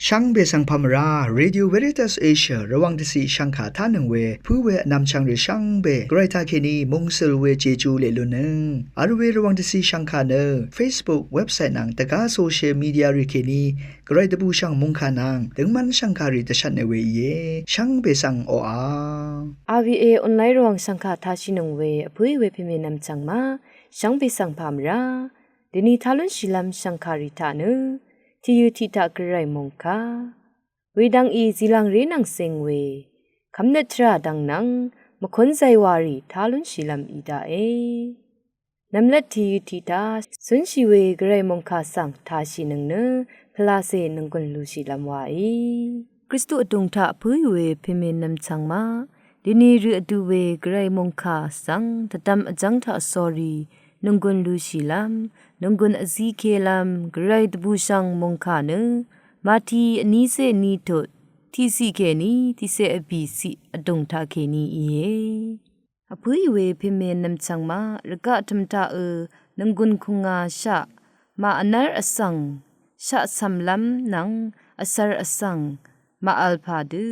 ช่างเบสังพามราเรดิโอเวริตัสเอเชียระวังที่สีช่างขาท่าหนึ่งเวผู้เวนำช่างหรือช่างเบไกรทาเคนีมงเซลเวเจจูเลลุนึงอาร์เวระวังที่สีช่างขาเนอ Facebook เว็บไซต์นังตะกาโซเชียลมีเดียริเคนีไกรตบูช่างมงขานังถึงมันช่างขาริตชันในเวเยช่างเบสังโออา RVA ออนไลน์ระวังช่างขาท่าชินงเวผู้เวพิเมนำช่างมาช่างเบสังพามราเดนีทาลุนชิลัมช่างขาริตาเนที่ยูทิตากระไรมงคาเวดังอีซิลังเรนังเซงเวคำเนตราดังนังมะคนใจวารีทาลุนชิลัมอีดาเอนำเล็ดที่ยูทิตาสุนชิเวกระไรมงคาสังทาชินังเนพลาเซนังกุนลูชิลัมวาคริสตุอดุงทะผู้เวพิเมนำชังมาดินีเรือดูเวกระไรมงคาสังตะดำอจังทะสอรีนงกุนลูชิลัมนงกุนอซีเคลัมกระไรตบูชังมงคาเนมาทีอนีเซนีโตที่สิเคนีที่เซอบีสิอดงทาเคนีเออพุยเวพิเมนำชังมาระกะธรรมตานงกุนคุงาชะมาอนาร์อสังชะสัมลัมนังอสารอสังมาอัลพาดู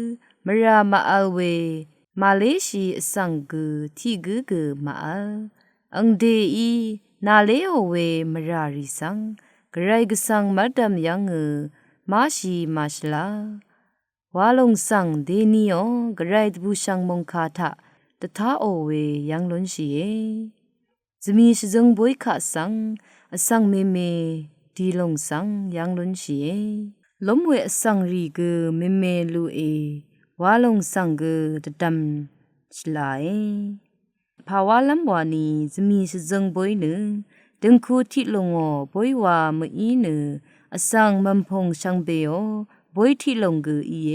มรามาอัลเวมาเลชีอสังกุที่กุมาอัลอังเดอีนาเลโอเวมราริสังกระไรกสังมัดดำยังมาชีมาชลาวาลงสังเดนิโอกระไรตบูชังมงคาทะตถาโอเวยังล้นชีเอจะมีชจงบวยขาสังอสังเมเมดีลงสังยังล้นชีเอล้มเวอสังรีกเมเมลูเอวาลงสังตะดำชลาเอภาวะลัมวานีจะมีชจงบวยนึดึงคูที่ลงบวยวามอีนอสังมัมพงชังเบโอบวยที่ลงอีเอ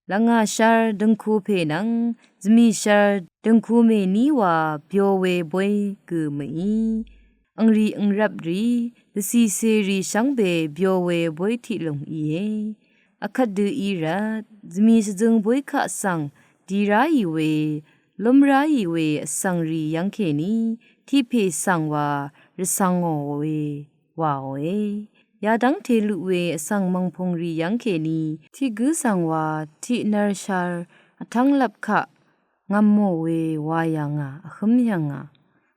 ลังอาชาดึงคูเพนังจะมีชาดึงคูเมนีวาเปียวเวบวยมอีอังรีอังรับรีดซีเซรีชังเบเปียวเวบวยที่ลงอีเออคัดดูอีรัดจะมีชจงบวยขะสังดีราอีเวลมราอีเวสังรียังเคนีที่เพสังวารสังโอเววาเวยาดังเทลุเวสังมังพงรียังเคนีที่กุสังวาที่นารชาทั้งลับขะงามโมเววายังอขมยัง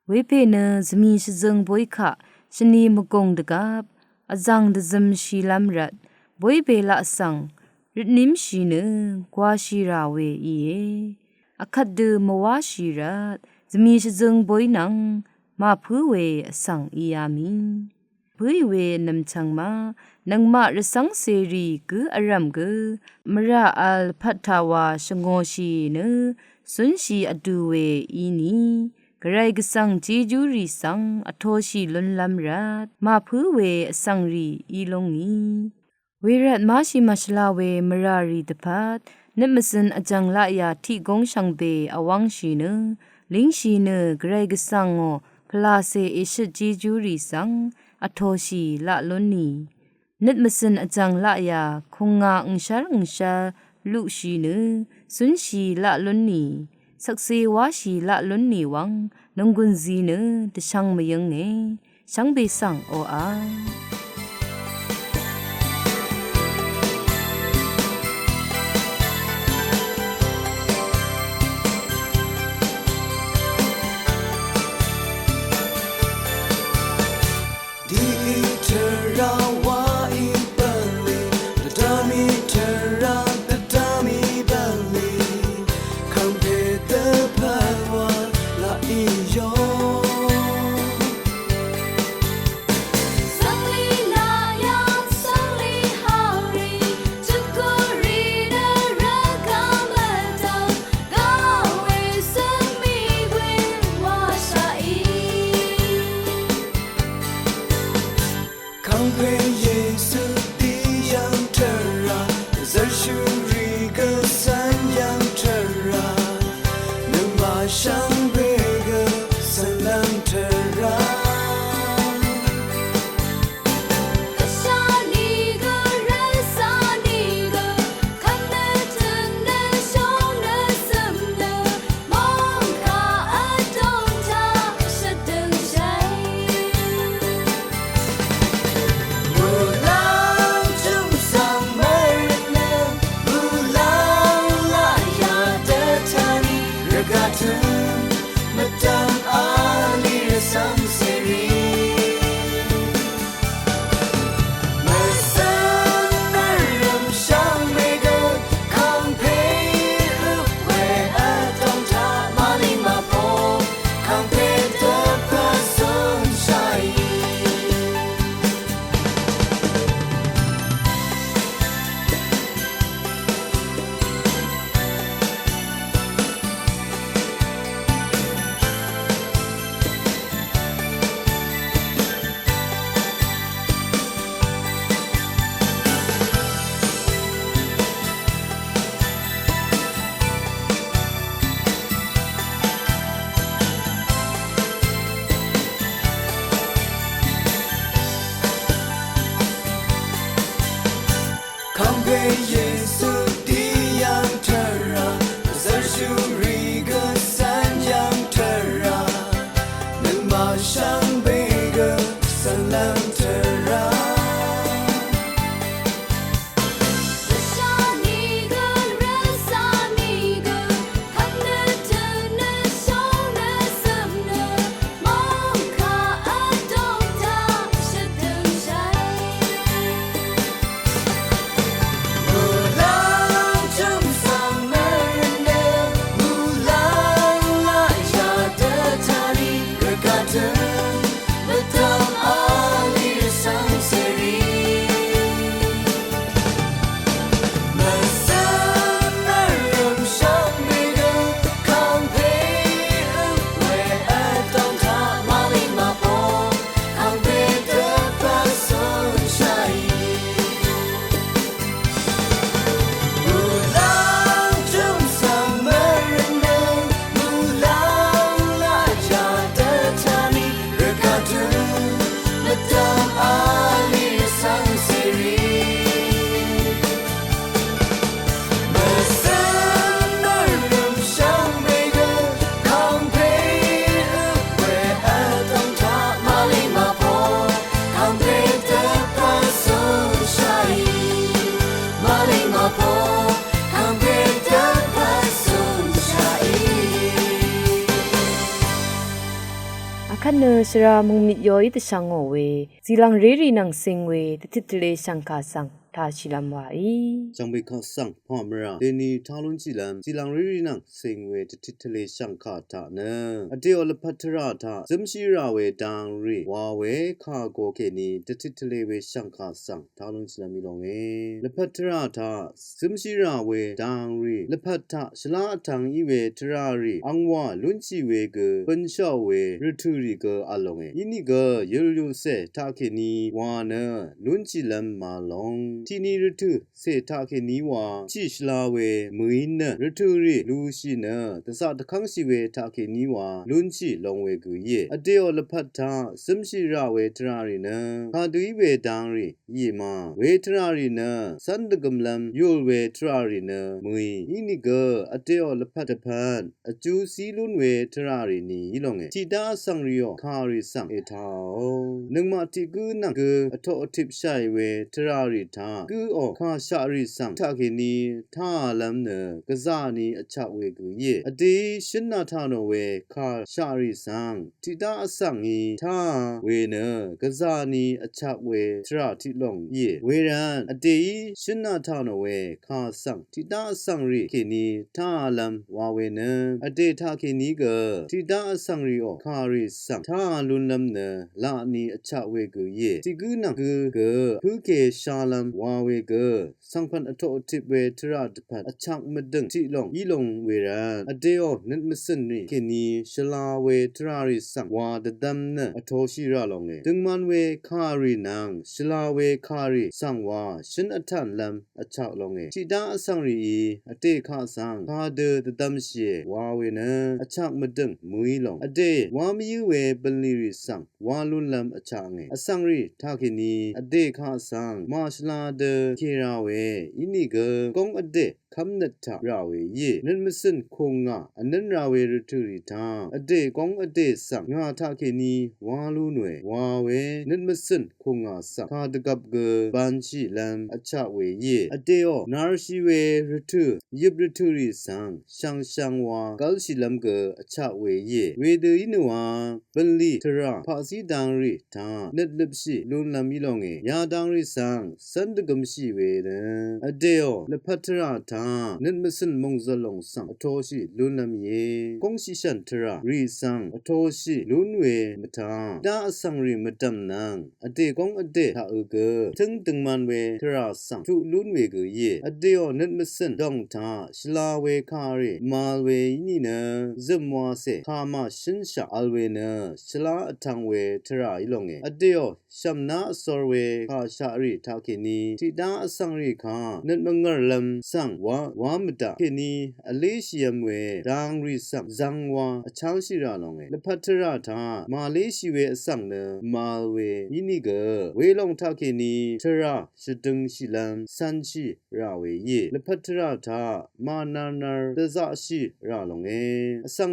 เวเพเนจะมีชจงบวยขะชนีมกงดกับอจังดจมชีลัมรัดบวยเบละสังริดนิมชีเนกวาชีราเวอีอคัดดูมวาชีรัดจะมีชจงบวยนังมาผู้เวสังอียามีผู้เวนำชังมานังมารสังเสรีอารมมราอัลพัทาวาชงโอชีเนสุนชีอดูเวอีนีกระไรกสังจีจูรีสังอโทชีลุนลัมรัดมาผู้เวสังรีอีลงอีเวรัดมาชิมาชลาเวมรารีตพัดนิมสันอจังละยาที่กงชังเบอวังชีเนลิงชีเนกระไรกสังพลาเซเอชจีจูรีสังอโทชีละลุนนีนิดมสันอจังละยาคงงาอุชาลุชีเนสุนชีละลุนนีสักเซวาชีละลุนนีวังนงกุนจีเนตช่างมยังเนช่างเบสังโออาSuddenly คันเนสรามุงมิดยอยตะชังโอเวจีลังเรรีนังเซงเวตะติตเลชังคาสังทาชิลัมวาอีจังเบคาสังพอมราเดนีทาลุนจิลัมจิลังเรรีนังเซงเวตะติตเลชังคาทาเนอเดอลพัทราทาซึมชิราเวดังรีวาเวคาโกเคนีตะติตเลเวชังคาสังทาลุนจิลัมมิลงเอลพัทราทาซึมชิราเวดังรีลพัททะชลาทังอีเวทรารีอังวาลุนจิเวเกปัญชาเวรุทุริเกอลงเอยินิเกยุลยุเซทาเคนีวาเนลุนจิลัมมาลงทีนีรุทุเซทาเคนีวาชิชลาเวมุยเนรุทุริลูชิเนตสะตะคังชิเวทาเคนีวาลุนจิลงเวกุเยอเดอลพัทธาซึมชิราเวทรารีเนคาดุอีเวดังรียีมาเวทรารีเนสันดกมลัมยุลเวทรารีเนมุยอินิเกอเดอลพัทพันอจูซีลุนเวทรารีนียิลงเอทิดาสังริโอคาริสังเอทาวนึงมาติกุนังกอทอทิปชัยเวทราริทากุอคาชาริสังทาเคนีทาลัมเนกะซานีอฉะเวกุเยอดีชินนาทาโนเวคาชาริสังทิดาสังอีทาเวเนกะซานีอฉะเวทราทิลงเยเวรันอดีชินนาทาโนเวคาสังทิดาสังริเคนีทาลัมวาเวเนอดีทาเคนีกทิดาสังริโอคาริสังทาลุนลัมเนลานีอฉะเวกุเยติกุนังกพุเคชาลัมวาเวกสังพันอโตทิเวทราดพันอชักมดึงทิลงอีลงเวรันอเดโอนันมสนรีเคนีชลาเวทราริสังวาดดัมเนอโทชิราลงเอดึงมันเวคารินังชลาเวคาริสังวาชินอทันลัมอชักลงเอทิดาสังรีอเตคาสังคาเดดดัมเชวาเวเนอชักมดึงมุยลงอเดวามิเวเบลีริสังวาลุนลัมอชักเงอสังรีทาเคนีอเดคาสังมาชลาเดเคราเวอินิเกกงอเดคำนัทราเวเยนันมสินคงงาอันนันราเวรุทุริทาอเดกงอเดสังงาทาเคนีวาลูหน่วยวาเวนันมสินคงงาสังคาดกับเกบันชิลัมอชะเวเยอเดโอนาร์ชิเวรุทุยิบรุทุริสังชังชังวากัลชิลัมเกอชะเวเยเวเดอินวาบันลีทราภาษีดังริทาเนตลิบชิลุนลามิลงเอยาดังริสังสันดกมชิเวเนอเดโอเลพัทราทานันมสินมงซลงสังอโทชิลุนลามเยกงชิชันทรารีสังอโทชิลุนเวมทาดาสังริมดัมนังอเดกงอเดทาอุเกถึงตึงมันเวทราสังทุลุนเวกเยอเดโอนันมสินดองทาชลาเวคาริมาลเวนี่เนซึมวาเซคามาชินชาอัลเวเนชลาทังเวทราอิลงเออเดโอชัมนาสอร์เวคาชาริทาเคนี ทิดาอสังริคานัดมังงรลัมสังวามตะเคนีอเลชิยมเวดังริสังจังวาอชางชิราลงเอละพัทระทามาเลชิเวอสังเนมาเวยินิเกเวลงทาเคนีทระชดึงชิลัมสันชิราเวเยละพัทระทามานานาตะซะชิราลงเออสัง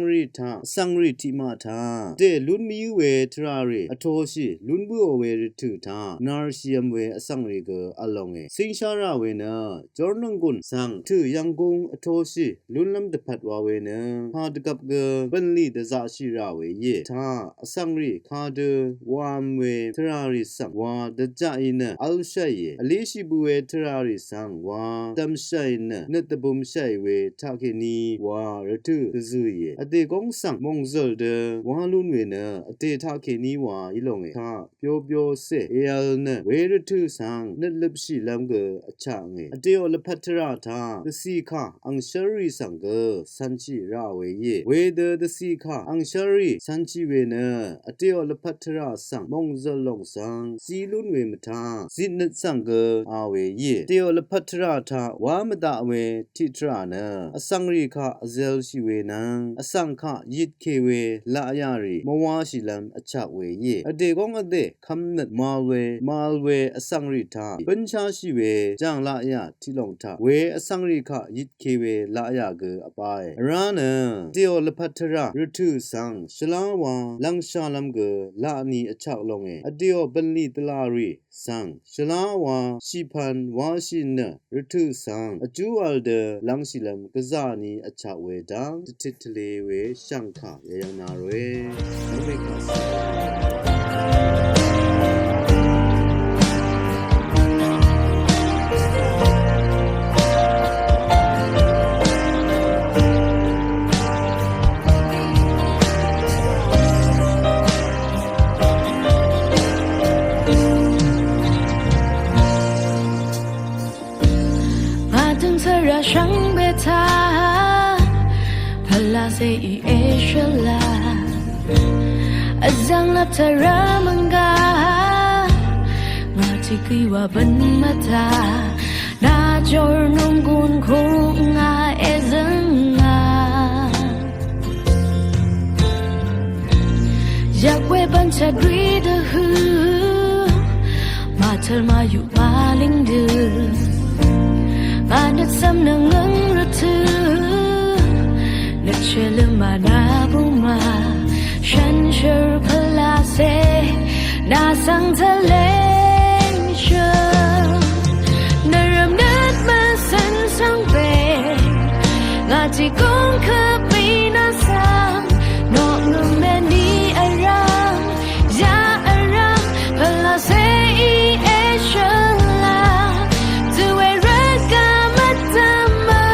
ริทิมาทาเดลุนมีเวทราเรอโทชิลุนบุเวริทุทานาร์ชิยมเวอสังริเกอลงเอสิงชาราเวนะจอร์นังกุนสังทุยังกุงอโทชิลุนลัมตะพัดวาเวนะฮาดกับเกบันลีตะซะชิราเวเยทาอสังริคาเดวามเวทราริสังวาดะจอินะอัลชัยอเลชิบุเวทราริสังวาตัมชัยนะนัตบุมชัยเวทาเคนีวารตุตะซุเยอเตกงสังมงซลเดวาลุนเวนะอเตทาเคนีวาอีลงเอทาเปียวเซเอลนะเวรตุสังนัตลบชิลัมเกอชะเงอเตอละพัทระทาตะสีคาอังชริสังเกสันชิราเวเยเวเดตะสีคาอังชริสันชิเวนะอเตอละพัทระสังมงซลงสังสีลุนเวมทาสินัสังเกอาเวเยเตอละพัทระทาวามตะเวทิตรานะอสังริคาอเซลชิเวนังอสังคยิดเคเวละยาริมวาชิลัมอชะเวเยอเตกงอเตคัมนัดมาเวอสังริทาปัญชาชิเวจังละยะทิลงทาเวอสังริคยิดเคเวละยะเกอปายรานะเตอละพัทระรุทุสังชลาวาลังชาลัมเกละนีอชะลงเออเตอบันลีตลาริสังชลาวาชิพันวาชินะรุทุสังอจูอัลเดลังชิลัมกะซานีอชะเวดังติทเลเวชังคายะนาเรนุเมกาส想别他พลาเซอีเอชลาจังลับเธอรามังกามาที่กีว่าบันมาตานาจอร์นุ่งกุนคงอาเอซังอาอยากเวบันชัดรีดะฮือมาเธอมาอยู่มาลิงดือมาดัดซ้ำนังเงินระทือนัดเชลมานาบุมาฉันเชื่อพลาเซนาสังทะเลเชื่อนารำนัดมาสันสังเปงาจิกงคือปีนาสังนอกนุ่มแม่นีอารังยาอารังพลาเซอีเอชลาจะเวรักกามาตามา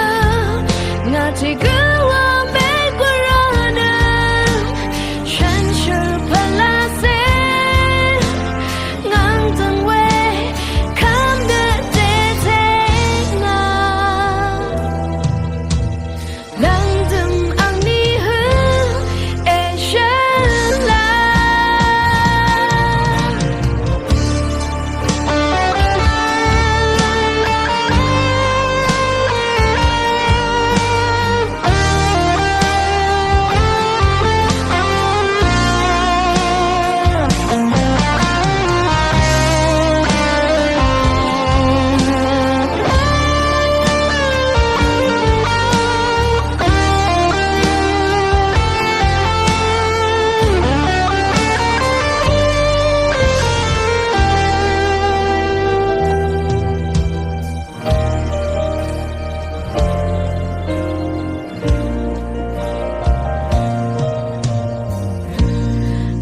งาจิกว่าเมกว่ารานะฉันเชื่อพลาเซงังตังเวคำเดเจเทงาลังดึงอังนี้หือเอชลา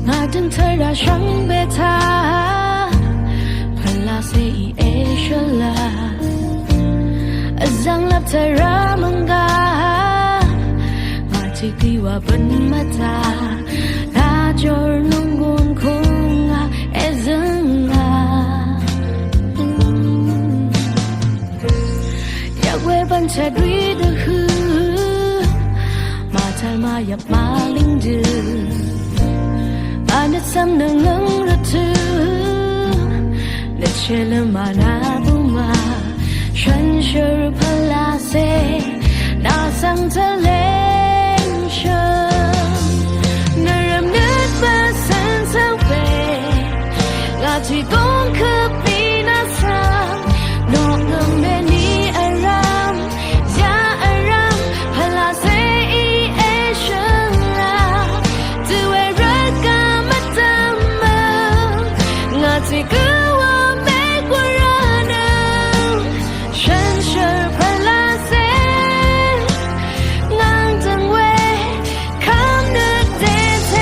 มาถึงเธอราชังเบทาพลาเซอีเอชลาจังลับเธอรามังกามาที่กีว่าบันมาตานาจอร์นุ่งกุนคงอาเอซังอาอยากเวบันชัดรีดะฮือมาเธอมาหยับมาลิงดือมาดัดซ้ำนังเงินระทือนัดเชลมานาบุม ทะเลเชนรำนึกมาสันเซเวลาที่กงคือปีนาซานอกเงเมนีอารามยาอารามพลาเซอีเอชลาดูเอรักกามาตามมางาที่กูว่าเมกว่ารานาฉันเชื่อพลาเซงางจังเวคำนึกเดเท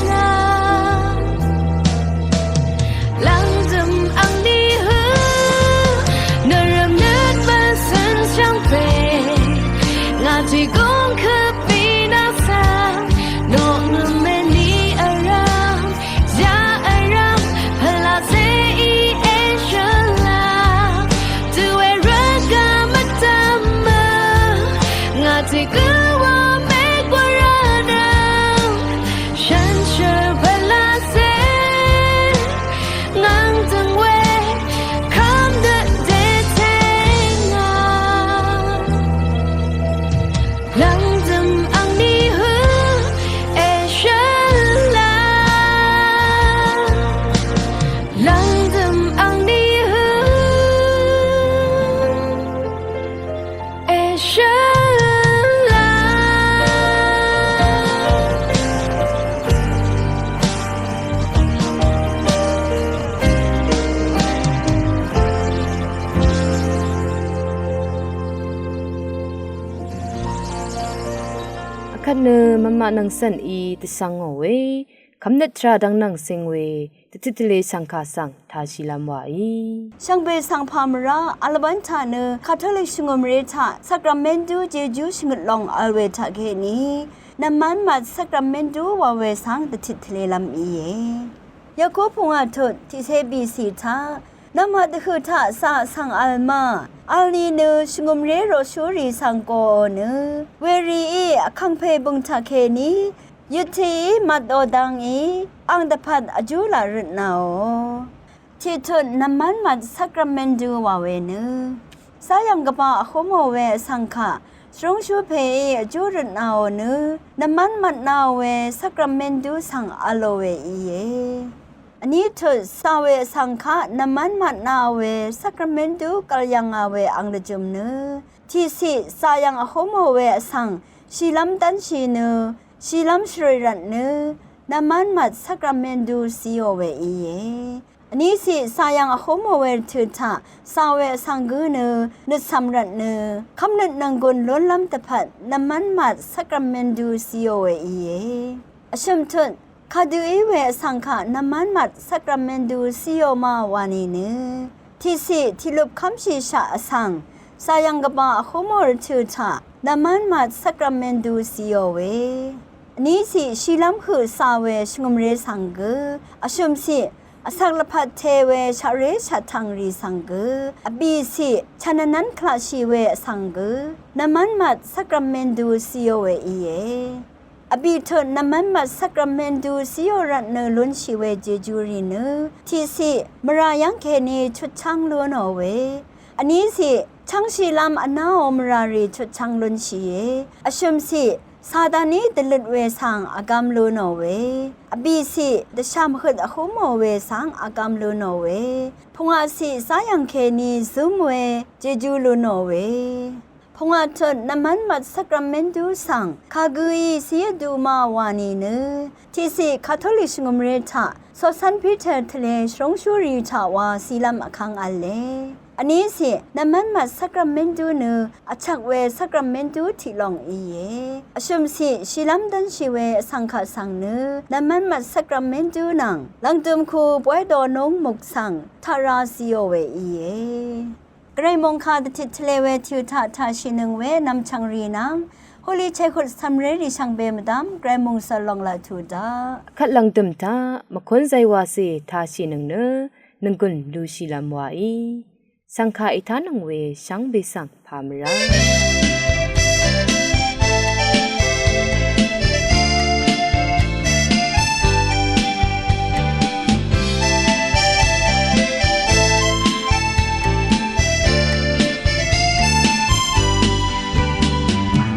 งาหลังจำอังดีหือนรำนึกมาสันช่างเป็นงาที่กงคือปีนาซานอกเงเมนีอารามยาอารามพลาเซอีเอชลาดูเอรักกามาตามมางาที่กูว่าเมกว่ารานาฉันเชื่อพลาเซงางจังเวคำเดเดเทงาหลังจำอังดีหือเอชลาหลังจำอังดีหือเอชลา คันเนมมะนังสันอีตสังโอเวคำเนตราดังนังเซงเวตติตเลสังคาสังทาชิลัมวาอีช่างเบสังพามราอัลบันทาเนคาทอลิกชงมเรทาสักราเมนดูเจจูชงลองอัลเวทาเกนีน้ำมันมาสักราเมนดูวาเวสังตติตเลลัมอีเยยาคูพงอาทุที่เซบีสีทาน้ำมันคือทาสาสังอัลมาอัลนีเนชงมเรโรชูรีสังโกเนเวรีเอคังเพบุงทาเกนียุทีมัดโอดังอีอังดพัดอจูลารุนาวที่ทุนน้ำมันมัดสักราเมนดูวาเวเนสายังกบะขโมเวสังขะสรงชูเพอจูรุนาวเนน้ำมันมัดนาวเวสักราเมนดูสังอโลเวอีเยอันนี้ทุนสาเวสังขะน้ำมันมัดนาวเวสักราเมนดูกัลยังอาเวอังดจุมเนที่สิสายังขโมเวสังชิลัมตันชีเนชีลัมสรรันเนน้ำมันมัดสักราเมนดูซีโอเวอีเยอันนี้สิสายังขโมเวถือท่าสาเวสังกุเนนึกสำรันเนคำนึกนังกุนล้นล้ำตะพัดน้ำมันมัดสักราเมนดูซีโอเวอีเยอชมทุนคาดูอีเวสังขะน้ำมันมัดสักราเมนดูซีโอมาวานีเนที่สิที่ลุบคำชีชาสังสายังกบะขโมเวถือท่าน้ำมันมัดสักราเมนดูซีโอเวนี้สิชีลัมคือสาเวชงมเรสังเกอชุมสิอสักละพัดเทเวชาเรชาทังรีสังเกอบีสิชนนั้นคลาชีเวสังเกน้ำมันมัดสักราเมนดูซีโอเวอีเยอบีเถิดน้ำมันมัดสักราเมนดูซีโอรันเนลุนชีเวเจจูรีเนที่สิมรายังเคนีชุดช่างล้วนเอาเวอันนี้สิช่างชีลัมอนาอมรารีชุดช่างลุนชีเยอชุมสิซาดานีเดลิดเวสังอากามลูโนเวอบีสิเดชามขดอคุโมเวสังอากามลูโนเวพงอาสิสายังเคนีซุมเวเจจูลูโนเวพงอาทนน้ำมันมัดสักราเมนดูสังคากุยเสียดูมาวานีเนที่สิคาทอลิกชงมเรทาสอสันพิเททะเลชงชูรีทาวาซีลัมอคังอัลเลอันนี้สิน้ำมันมัดสักราเมนดูเนอชักเวสักราเมนดูที่ลองอีเยอชุมสิชิลัมดันชีเวสังขะสังเนน้ำมันมัดสักราเมนดูนังหลังตุมคูป่วยดอนงมุกสังทาราซิโอเวอีเยไกรมงคาดติทะเลเวทิวทาทาชินึงเวนำชังรีนังฮอลีเชคุดซัมเรดิชังเบมดามไกรมงสลองลาทูดาคัดลังตุมตามะคนใจวาเซทาชินึงเนนึงกุนลูชิลัมวาอีสังฆาอิทานังเวชังเบสังพามรา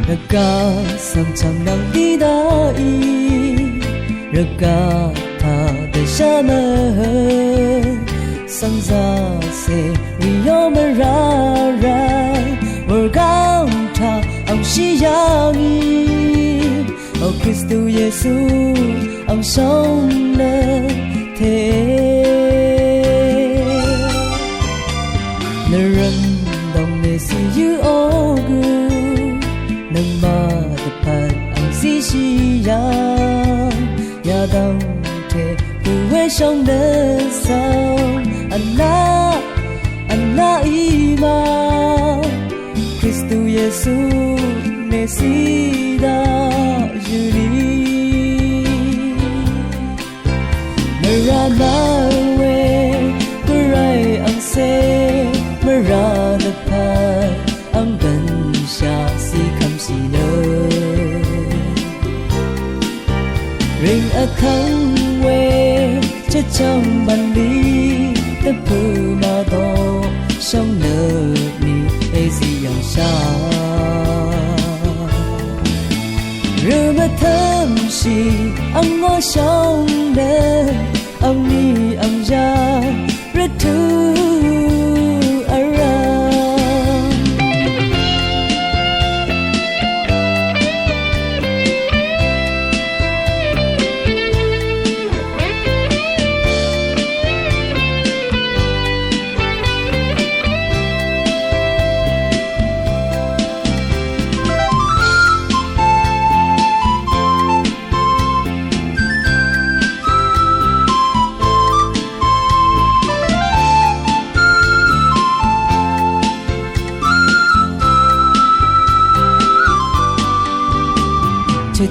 เ Naga samchang nang didai Raga tha de shama Sangza se riyomarara Wargam tha ang shiyangi O Kristu Yesu ang song na the Naramdam ne si yu ogu Nang matapat ang sisiyang Yadang te huwe siyang nasang Anna ima Kristu Yesu ne sida yuri Maramawe kurai ang se Maradapat ang gansya si kamsino Ring akang we chachang bandi Tapu mado siyang nagni ay siyang siya Rumatam si ang ngo siyang nag Ang ni ang ya ratu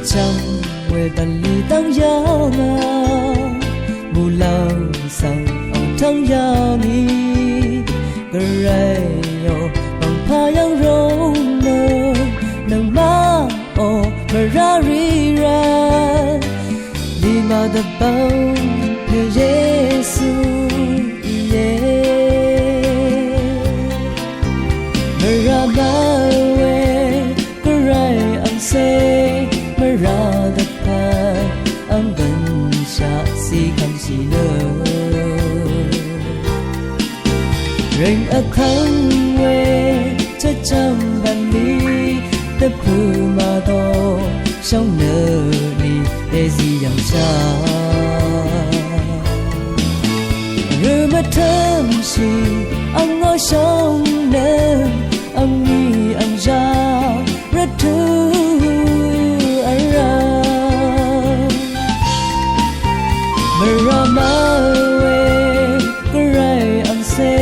Chang we dan li tang yang mulang sang ang tang yang ni gray yo bang pa yang rong nang ma o marari ra di ma da bang de Yesu ye maramawe gray ang say Maradapat ang gansya si kamsino Ring akang we chachang bandi Tapu mado siyang nani e siyang siya Rumatam si ang ngo siyang nan Ang ni ang siya ratu Maramawe kurai ang se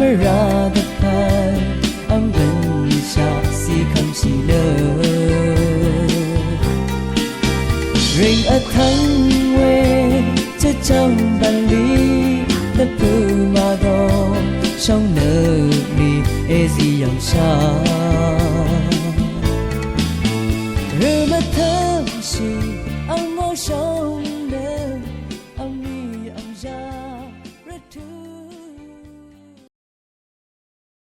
Maradapat ang gansya si kamsino Ring akang we chachang bandi Tapu mado siyang nagni e siyang siya